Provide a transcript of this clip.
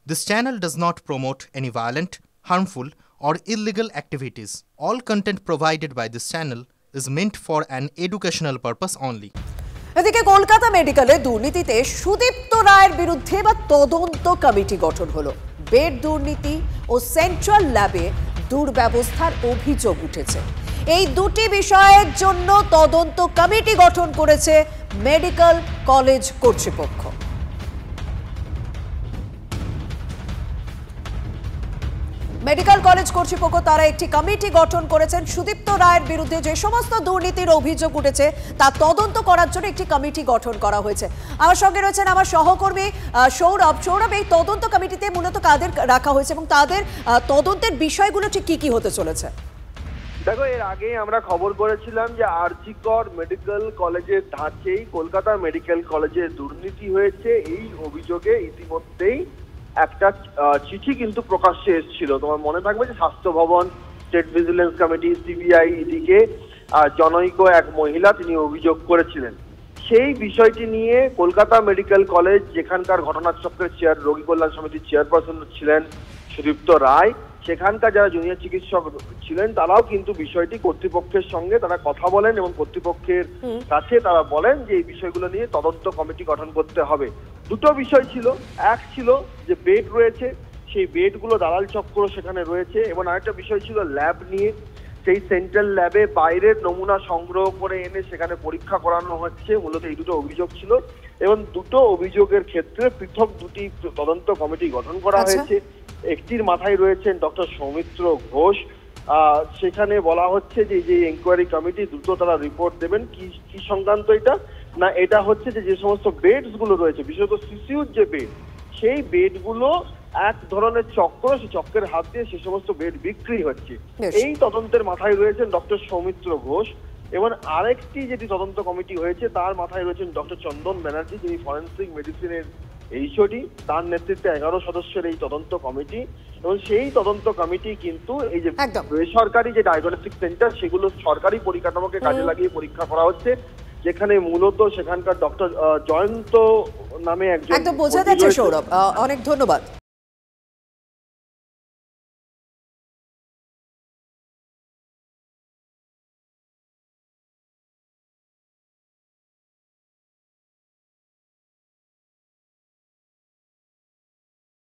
This channel does not promote any violent, harmful, or illegal activities. All content provided by this channel is meant for an educational purpose only. এদিকে কলকাতা মেডিকেলে দুর্নীতিতে সুদীপ্ত রায়ের বিরুদ্ধে বা তদন্ত committee গঠন হলো। বেড দুর্নীতি ও সেন্ট্রাল ল্যাবে দুর্ব্যবস্থার অভিযোগ উঠেছে। এই দুটি বিষয়ের জন্য তদন্ত কমিটি গঠন করেছে মেডিকেল কলেজ কর্তৃপক্ষ। মেডিকেল কলেজ কর্তৃপক্ষ তারা একটি কমিটি গঠন করেছেন। সুদীপ্ত রায়ের বিরুদ্ধে যে সমস্ত দুর্নীতির অভিযোগ উঠেছে তা তদন্ত করার জন্য একটি কমিটি গঠন করা হয়েছে। আমার সঙ্গে রয়েছেন আমার সহকর্মী সৌরভ। এই তদন্ত কমিটিতে মূলত কাদের রাখা হয়েছে এবং তাদের তদন্তের বিষয়গুলো ঠিক কি হতে চলেছে? দেখো, এর আগে আমরা খবর করেছিলাম যে আরজিকর মেডিকেল কলেজের ধাঁচেই কলকাতা মেডিকেল কলেজে দুর্নীতি হয়েছে। এই অভিযোগে ইতিমধ্যেই একটা চিঠি কিন্তু প্রকাশ্যে এসেছিল। তোমার মনে থাকবে যে স্বাস্থ্য ভবন, স্টেট ভিজিলেন্স কমিটি, সিবিআই, ইডিকে জনৈক এক মহিলা তিনি অভিযোগ করেছিলেন। সেই বিষয়টি নিয়ে কলকাতা মেডিকেল কলেজ, যেখানকার ঘটনাচক্রের রোগী কল্যাণ সমিতির চেয়ারপারসন ছিলেন সুদীপ্ত রায়, সেখানকার যারা জুনিয়র চিকিৎসক ছিলেন তারাও কিন্তু বিষয়টি কর্তৃপক্ষের সঙ্গে তারা কথা বলেন এবং কর্তৃপক্ষের কাছে তারা বলেন যে এই বিষয়গুলো নিয়ে তদন্ত কমিটি গঠন করতে হবে। দুটো বিষয় ছিল, এক ছিল যে বেড রয়েছে, সেই বেডগুলো দালাল চক্র সেখানে রয়েছে, এবং আরেকটা বিষয় ছিল ল্যাব নিয়ে। সেই সেন্ট্রাল ল্যাবে বাইরের নমুনা সংগ্রহ করে এনে সেখানে পরীক্ষা করানো হচ্ছে। মূলত এই দুটো অভিযোগ ছিল এবং দুটো অভিযোগের ক্ষেত্রে পৃথক দুটি তদন্ত কমিটি গঠন করা হয়েছে। একটির মাথায় রয়েছেন ডক্টর সৌমিত্র ঘোষ। সেখানে বলা হচ্ছে যে যে এনকোয়ারি কমিটি দ্রুত তারা রিপোর্ট দেবেন। কি সংক্রান্ত এটা না, এটা হচ্ছে যে সমস্ত বেডস গুলো রয়েছে, বিশেষত সিসিউর যে বেড, সেই বেডগুলো এক ধরনের চক্র, সেই চক্রের হাত দিয়ে সে সমস্ত বেড বিক্রি হচ্ছে। এই তদন্তের মাথায় রয়েছেন ডক্টর সৌমিত্র ঘোষ। এবং আরেকটি যেটি তদন্ত কমিটি হয়েছে তার মাথায় রয়েছেন ডক্টর চন্দন ব্যানার্জি, যিনি ফরেন্সিক মেডিসিনের এইচওডি। তার নেতৃত্বে 11 সদস্যের এই তদন্ত কমিটি, এবং সেই তদন্ত কমিটি কিন্তু এই যে বেসরকারি যে ডায়াগনস্টিক সেন্টার সেগুলো সরকারি পরিকাঠামোকে কাজে লাগিয়ে পরীক্ষা করা হচ্ছে, যেখানে মূলত সেখানকার ডক্টর জয়ন্ত নামে একজন। একদম বোঝা যাচ্ছে সৌরভ, অনেক ধন্যবাদ।